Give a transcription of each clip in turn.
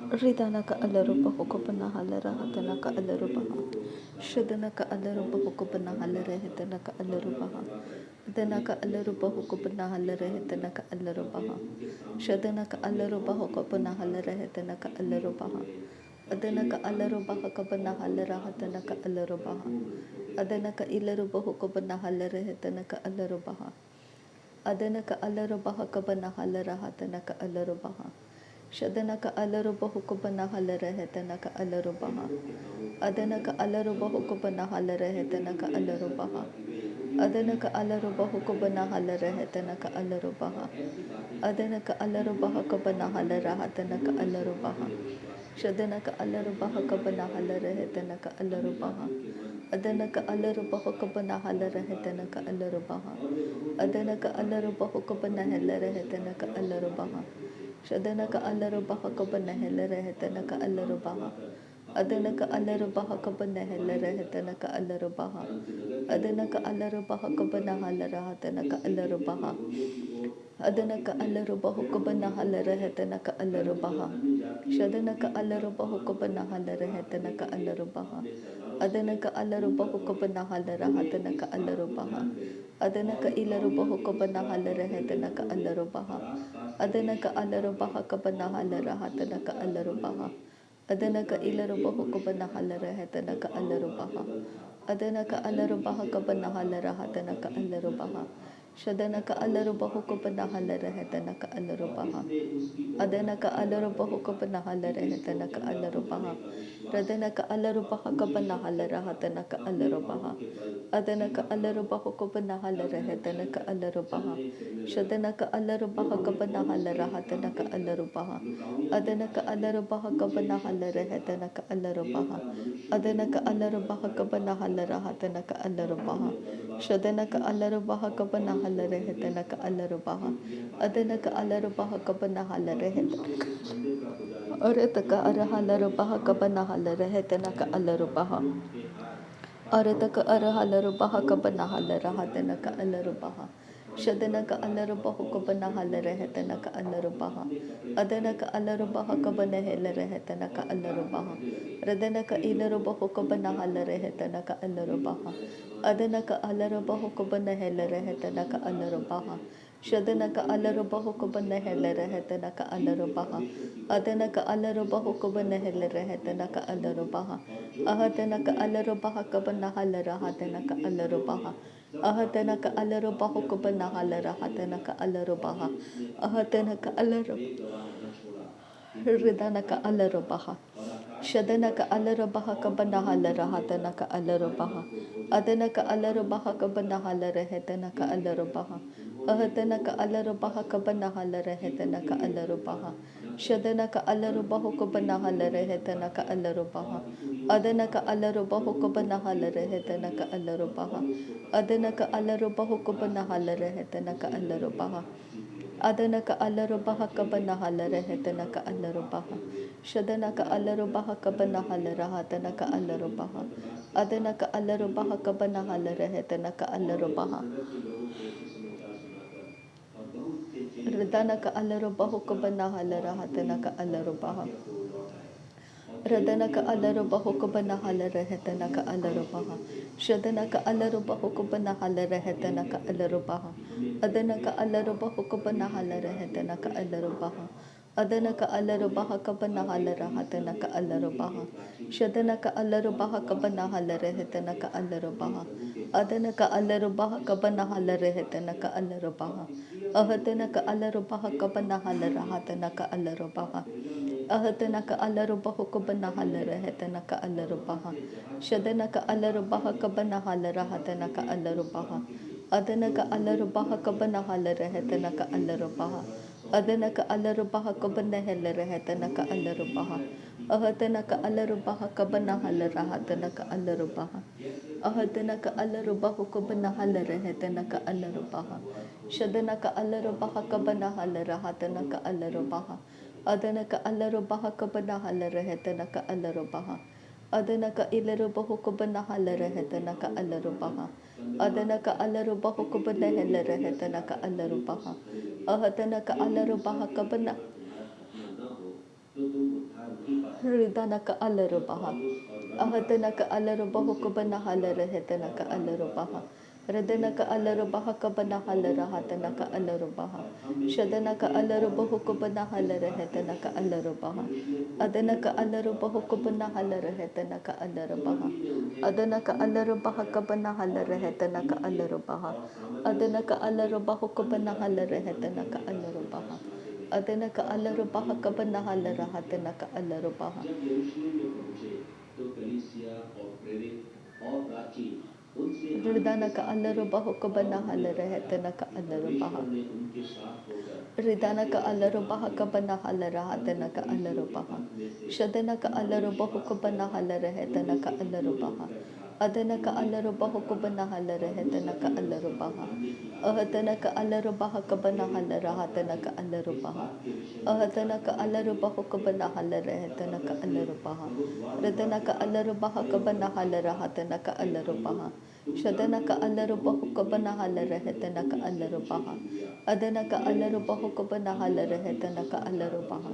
Ridanaka alaruba hukubana halara hatanaka alarubaha. Shadanaka alaruba hukubana halare hitanaka alarubaha. Danaka alaruba hukubana halare hitanaka alarubaha. Shadanaka alaruba hukubana halare hitanaka alarubaha. Adanaka alaruba hukubana halara hatanaka alarubaha. Adanaka ilaruba hukubana halare hitanaka alarubaha. Adanaka alaruba hukubana halara hatanaka alarubaha. Shadanaka alaruba hukubana halara hetanaka alarubaha. Adanaka alaruba hukubana halara hetanaka alarubaha. Adanaka alaruba hukubana halara hetanaka alarubaha. Adanaka alaruba hukubana halara hatanaka alarubaha. Shadanaka alaruba hukubana halara hetanaka alarubaha. Adanaka alaruba hukubana halara hetanaka alarubaha. Adanaka alaruba hukubana halara hetanaka alarubaha. Shadanaka alarubaha kabana helere hetanaka alarubaha. Adanaka alarubaha kabana helere hetanaka alarubaha. Adanaka alarubaha kabana halara hatanaka alarubaha. Adanaka alarubaha kabana halara hetanaka alarubaha. Shadanaka alarubaha kabana halara hetanaka alarubaha. Adanaka alarubaha kabana halara hatanaka alarubaha. Adanaka ilarubaha kabana halara hetanaka alarubaha. Adanaka alarubaha kabana halara hatanaka alarubaha. Adanaka ilarubaha kabana halara hatanaka alarubaha. Adanaka alarubaha kabana halara hatanaka alarubaha. Shadanaka alarubaha kabana halara hatanaka alarubaha. Adanaka alarubaha kabana halara hatanaka alarubaha. Radanaka alarubaha kabana halara hatanaka alarubaha. Adanaka alarubaha kabana halara hatanaka alarubaha. Shadanaka alarubaha kabana halara hatanaka alarubaha. Adanaka alarubaha kabana halara hatanaka alarubaha. Adanaka alarubaha kabana halara hatanaka alarubaha. Shadanaka alarubaha kabana halara hatanaka alarubaha. Adanaka alarubaha kabana halara hatanaka Arataka arahalarubaha kabana halara hatanaka alarubaha. Arataka arahalarubaha kabana halara hatanaka alarubaha. Shadanaka alarubaha kabana halara hatanaka alarubaha. Adanaka alarubaha kabana halara hatanaka alarubaha. Radanaka ilarubaha kabana halara hatanaka alarubaha. Adanaka alarubaha kabana halara hatanaka alarubaha. Shadanaka alarubaha kabana halara hatanaka alarubaha. Adanaka alarubaha kabana halara hatanaka alarubaha. Ahatanaka alarubaha kabana halara hatanaka alarubaha. Ahatanaka alarubaha kabana halara hatanaka alarubaha. Ahatanaka alarubaha Ridanaka alarubaha. Shadanaka alarubaha kabana halara hatanaka alarubaha. Adanaka alarubaha kabana halara hatanaka alarubaha. Ahatanaka alarubaha kabana halara hatanaka alarubaha. Shadanaka alarubaha kabana halara hatanaka alarubaha. Adanaka alarubaha kabana halara hatanaka alarubaha. Adanaka alarubaha kabana halara hatanaka alarubaha. Adanaka alarubaha kabana halara hatanaka alarubaha. Shadanaka alarubaha kabana halara hatanaka alarubaha. Adanaka alarubaha kabana halara hatanaka alarubaha. Radanaka alarubaha kabana halara hatanaka alarubaha. Radanaka alarubaha kabana halara hatanaka alarubaha. Shadanaka alarubaha kabana halara hatanaka alarubaha. Adanaka alarubaha kabana halara hatanaka alarubaha. Adanaka alarubaha kabana halara hatanaka alarubaha. Shadanaka alarubaha kabana halara hatanaka alarubaha. Adanaka alarubaha kabana halara hatanaka alarubaha. Ahatanaka alarubaha kabana halara hatanaka alarubaha. Ahatanaka alarubaha kabana halara hatanaka alarubaha. Shadanaka alarubaha kabana halara hatanaka alarubaha. Adanaka alarubaha kabana halara hatanaka alarubaha. Adanaka alarubaha kabana halara hatanaka alarubaha. Ahatanaka alarubaha kabana halara hatanaka alarubaha. Ahatanaka alarubaha kabana halara hatanaka alarubaha. Shadanaka alarubaha kabana halara hatanaka alarubaha. Adanaka alarubaha kabana halara hatanaka alarubaha. Adanaka ilarubaha kabana halara hatanaka alarubaha. Adanaka alarubaha kabana halara hatanaka alarubaha. Ahatanaka alarubaha kabana Ridanaka alarubaha. Ahatanaka alarubahu kubana halarahetanaka alarubaha. Radanaka alarubaha kabana halarahatanaka alarubaha. Shadanaka alarubahu kubana halarahetanaka alarubaha. Adanaka alarubahu kubana halarahetanaka alarubaha. Adanaka alarubaha kabana halarahetanaka alarubaha. Adanaka alarubahu kubana halarahetanaka alarubaha. Adanaka alarubaha kabana halarahatanaka alarubaha. Ridanaka alarubahu kabana halarahatanaka alarubaha. Ridanaka alarubaha kabana halarahatanaka alarubaha. Shadanaka alarubahu kabana halarahatanaka alarubaha. Adanaka alarubahu kabana halarahatanaka alarubaha. Ahatanaka alarubaha kabana halarahatanaka alarubaha. Ahatanaka alarubahu kabana halarahatanaka alarubaha. Radanaka alarubaha kabana halarahatanaka alarubaha. Shadanaka alarubahu kabana halarahatanaka alarubaha. Adanaka alarubahu kabana halarahatanaka alarubaha.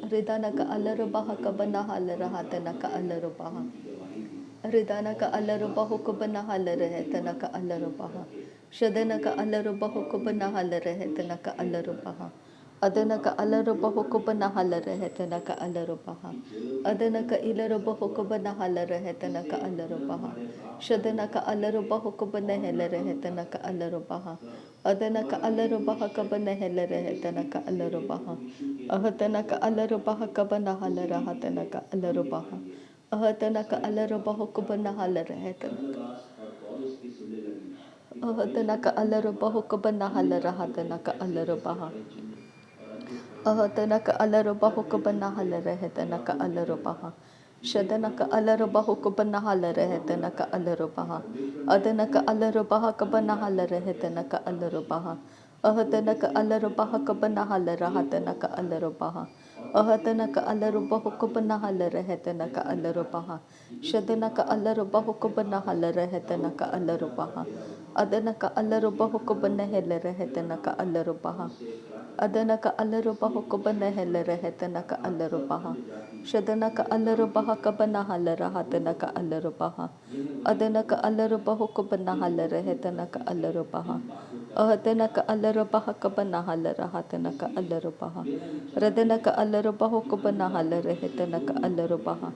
Ridanaka alarubaha kabana halarahatanaka alarubaha. Ridanaka alarubahu kabana halarahatanaka alarubaha. Shadanaka alarubahu kabana halarahatanaka alarubaha. Adanaka alarubahu kabana halarahatanaka alarubaha. Adanaka ilarubahu kabana halarahatanaka alarubaha. Shadanaka alarubahu kabana halarahatanaka alarubaha. Adanaka alarubaha kabana halarahatanaka alarubaha. Ahatanaka alarubaha kabana halarahatanaka alarubaha. Ahatanaka alarubahu kabana halarahatanaka. Ahatanaka alarubahu kabana halarahatanaka alarubaha. Ahatanaka alarubahu kabana halarahatanaka alarubaha. Shadanaka alarubahu kabana halarahatanaka alarubaha. Adanaka alarubaha kabana halarahatanaka alarubaha. Ahatanaka alarubaha kabana halarahatanaka alarubaha. Ahatanaka alarubahu kabana halarahatanaka alarubaha. Shadanaka alarubahu kabana halarahatanaka alarubaha. Adanaka alarubahu kabana halarahatanaka alarubaha. Adanaka alarubahu kabana halarahatanaka alarubaha. Shadanaka alarubaha kabana halarahatanaka alarubaha. Adanaka alarubahu kabana halarahatanaka alarubaha. Ahatanaka alarubaha kabana halarahatanaka alarubaha. Radanaka alarubahu kabana halarahatanaka alarubaha.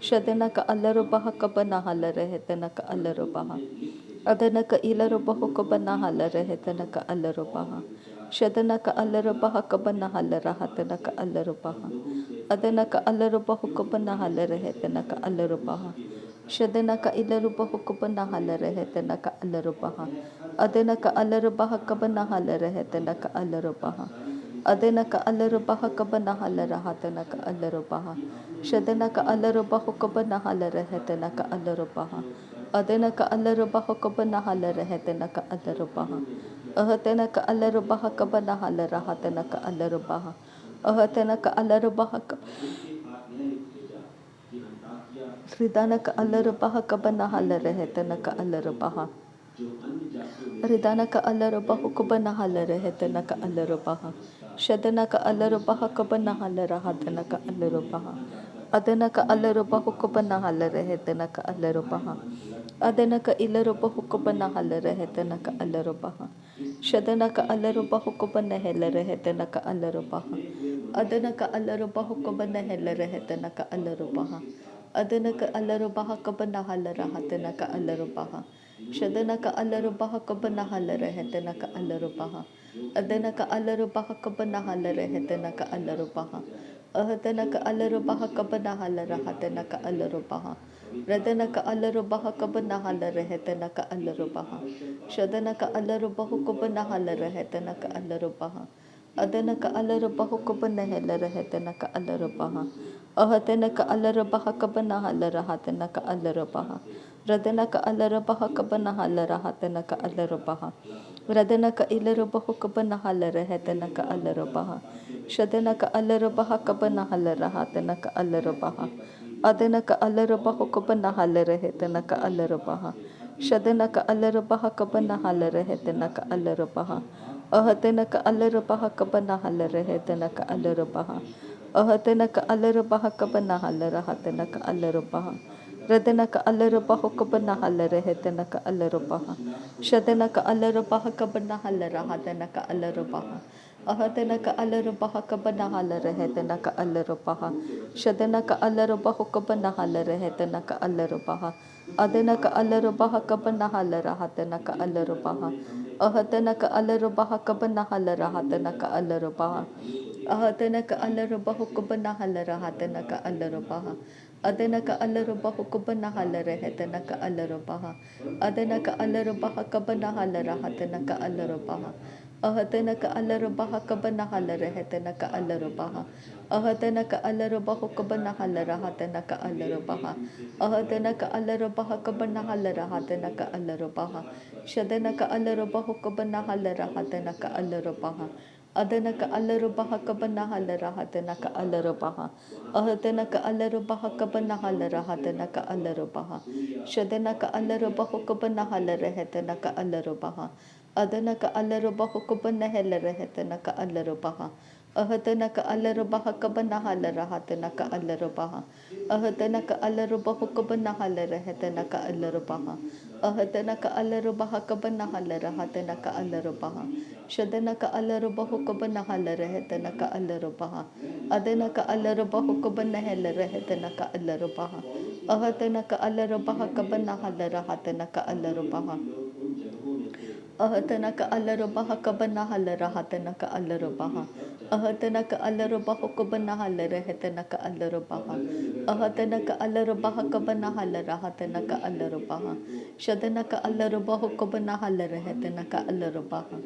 Shadanaka alarubaha kabana halarahatanaka alarubaha. Adanaka ilarubahu kabana halarahatanaka alarubaha. Shadanaka alarubaha kabana halarahatanaka alarubaha. Adanaka alarubahu kabana halarahatanaka alarubaha. Shadanaka ilarubahu kabana halarahatanaka alarubaha. Adanaka alarubaha kabana halarahatanaka alarubaha. Adanaka alarubaha kabana halarahatanaka alarubaha. Shadanaka alarubahu kabana halarahatanaka alarubaha. Adanaka alarubahu kabana halarahatanaka alarubaha. Ahatanaka alarubaha kabana halarahatanaka alarubaha. Ahatanaka alarubaha Ridanaka alarubaha kabana halarahatanaka alarubaha. Ridanaka alarubahu kabana halarahatanaka alarubaha. Shadanaka alarubaha kabana halarahatanaka alarubaha. Adanaka alarubahu kabana halarahatanaka alarubaha. Adanaka ilarubahu kabana halarahatanaka alarubaha. Shadanaka alarubahu kabana halarahatanaka alarubaha. Adanaka alarubahu kabana halarahatanaka alarubaha. Adanaka alarubaha kabana halarahatanaka alarubaha. Shadanaka alarubaha kabana halarahatanaka alarubaha. Adanaka alarubaha kabana halarahatanaka alarubaha. Ahatanaka alarubaha kabana halarahatanaka alarubaha. Radanaka alarubaha kabana halarahatanaka alarubaha. Shadanaka alarubahu kabana halarahatanaka alarubaha. Adanaka alarubahu kabana halarahatanaka alarubaha. Ahatanaka alarubaha kabana halarahatanaka alarubaha. Radanaka alarubaha kabana halarahatanaka alarubaha. Radanaka ilarubahu kabana halarahatanaka alarubaha. Shadanaka alarubaha kabana halarahatanaka alarubaha. Adanaka alarubahu kabana halarahatanaka alarubaha. Shadanaka alarubaha kabana halarahatanaka alarubaha. Ahatena ka alarabaha kabanahala rehetena ka alarabaha. Ahatena ka alarabaha kabanahala rahatena ka alarabaha. Radena ka alarabaha kabanahala rehetena ka alarabaha. Shadena ka alarabaha kabanahala rahatena ka alarabaha. Ahatena ka alarabaha kabanahala rehetena ka alarabaha. Shadena ka alarabaha kabanahala rehetena ka alarabaha. Adena ka alarabaha kabanahala rahatena ka alarabaha. Ahatena ka alarabaha kabanahala rahatena ka alarabaha. Ahatena ka alarabaha kabanahala rahatena ka alarabaha. Adena ka alarabaha kabanahala rehetena ka alarabaha. Adena ka alarabaha kabanahala rahatena ka alarabaha. Ahatena ka alarabaha kabanahala rehetena ka alarabaha. Ahatena ka alarabaha kabanahala rahatena ka alarabaha. Ahatena ka alarabaha kabanahala rahatena ka alarabaha. Shadena ka alarabaha kabanahala rahatena ka alarabaha. Adana ka alarabaha kabanahala rahatena ka alarabaha. Ahatena ka alarabaha kabanahala rahatena ka alarabaha. Shadena ka alarabaha kabanahala rehetena ka alarabaha. Adana ka alarabaha kabanahala rehetena ka alarabaha. Ahatena ka alarabaha kabanahala rahatena ka alarabaha. Ahatena ka alarabaha kabanahala rehetena ka alarabaha. Ahatena ka alarabaha kabanahala rahatena ka alarabaha. Shadana ka alarabaha kabanahala rehetena ka alarabaha. Adana ka alarabaha kabanahala rehetena ka alarabaha. Ahatena ka alarabaha kabanahala rahatena ka alarabaha. Ahatana ka alarabaha kabanahala rahatana ka alarabaha. Ahatana ka alarabaha kabanahala rehetana ka alarabaha. Ahatana ka alarabaha kabanahala rahatana ka alarabaha. Shadana ka alarabaha kabanahala rehetana ka alarabaha.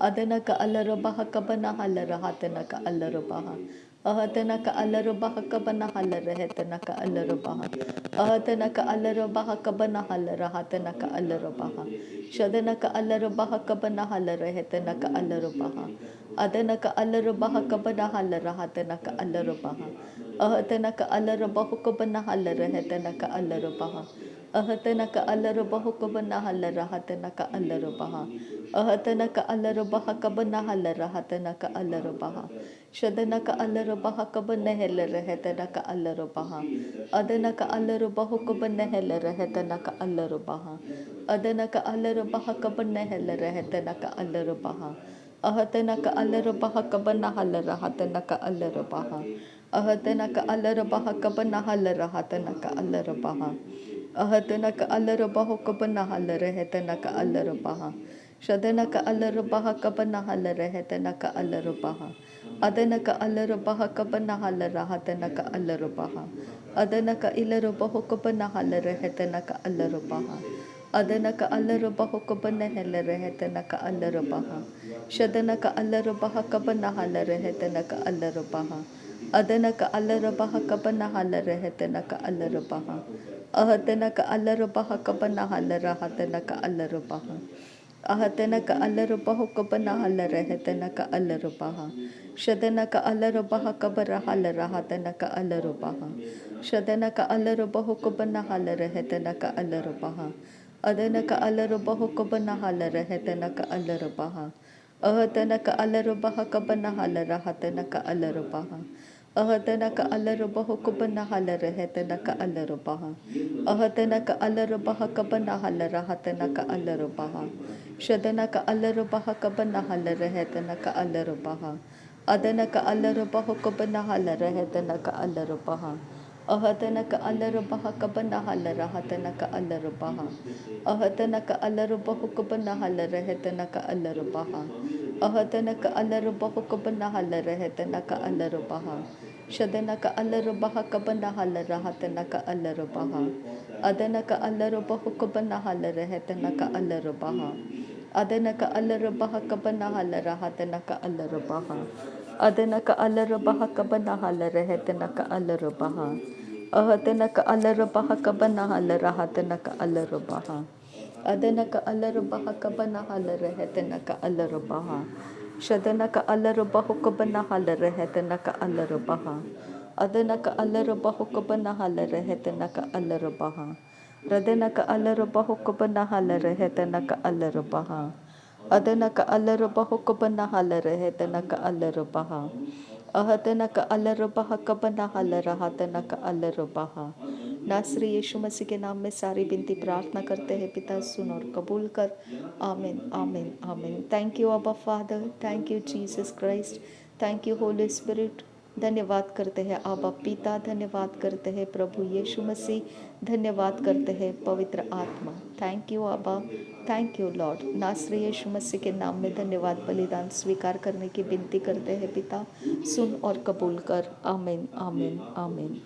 Adana ka alarabaha kabanahala rahatana ka alarabaha. Ahatana ka alarabaha kabanahala rehetana ka alarabaha. Ahatana ka alarabaha kabanahala rahatana ka alarabaha. Shadana ka alarabaha kabanahala rehetana ka alarabaha. Adana ka alarabaha kabanahala rahatana ka alarabaha. Ahatana ka alarabaha kabanahala rehetana ka alarabaha. Ahatana ka alarabaha kabanahala rahatana ka alarabaha. Ahatana ka alarabaha kabanahala rahatana ka alarabaha. Shadana ka alarabaha kabanahala rehetana ka alarabaha. Adana ka alarabaha kabanahala rehetana ka alarabaha. Adana ka alarabaha kabanahala rehetana ka alarabaha. Ahatana ka alarabaha kabanahala rahatana ka alarabaha. Ahatana ka alarabaha kabanahala rahatana ka alarabaha. Ahatana ka alarabaha kabanahala rehetana ka alarabaha. Shadana ka alarabaha kabanahala rehetana ka alarabaha. Adana ka alarabaha kabanahala rahatana ka alarabaha. Adana ka ilarabaha kabanahala rehetana ka alarabaha. Adana ka alarabaha kabanahala rehetana ka alarabaha. Shadana ka alarabaha kabanahala rehetana ka alarabaha. Adana ka alarabaha kabanahala rehetana ka alarabaha. Ahatana ka alarabaha kabanahala rahatana ka alarabaha. Ahatana ka alarabaha kabanahala rehetana ka alarabaha. Shadana ka alarabaha kabanahala rahatana ka alarabaha. Shadana ka alarabaha kabanahala rehetana ka alarabaha. Adana ka alarabaha kabanahala rehetana ka alarabaha. Ahatana ka alarabaha kabanahala rahatana ka alarabaha. Ahatana ka alarabaha kabanahala rehetana ka alarabaha. Ahatana ka alarabaha kabanahala rahatana ka alarabaha. Shadana ka alarabaha kabanahala rehetana ka alarabaha. Adana ka alarabaha kabanahala rehetana ka alarabaha. Ahatana ka alarabaha kabanahala rahatana ka alarabaha. Ahatana ka alarabaha kabanahala rehetana ka alarabaha. Ahatana ka alarabaha kabanahala rehetana ka alarabaha. Shadana ka alarabaha kabanahala rahatana ka alarabaha. Adana ka alarabaha kabanahala rehetana ka alarabaha. Adana ka alarabaha kabanahala rahatana ka alarabaha. Adana ka alarabaha kabanahala rehetana ka alarabaha. Ahatana ka alarabaha kabanahala rahatana ka alarabaha. Adana ka alarabaha kabanahala rehetana ka alarabaha. Shadana ka alarabaha kabanahala rehetana ka alarabaha. Adana ka alarabaha kabanahala rehetana ka alarabaha. Radana ka alarabaha kabanahala rehetana ka alarabaha. Adana ka alarabaho kabana halare hetana ka alarabaha. Ahadana ka alarabaha kabana halara hatana का अलरबाहा. नासरी यीशु मसीह के नाम में सारी विनती प्रार्थना करते हैं पिता, सुन और कबूल कर. आमीन आमीन आमीन. थैंक यू अबा father, thank you Jesus Christ, thank you Holi spirit. धन्यवाद करते हैं आबा पिता, धन्यवाद करते हैं प्रभु यीशु मसीह, धन्यवाद करते हैं पवित्र आत्मा. थैंक यू आबा, थैंक यू लॉर्ड. नासरी यीशु मसीह के नाम में धन्यवाद. बलिदान स्वीकार करने की विनती करते हैं पिता, सुन और कबूल कर. आमीन आमीन आमीन.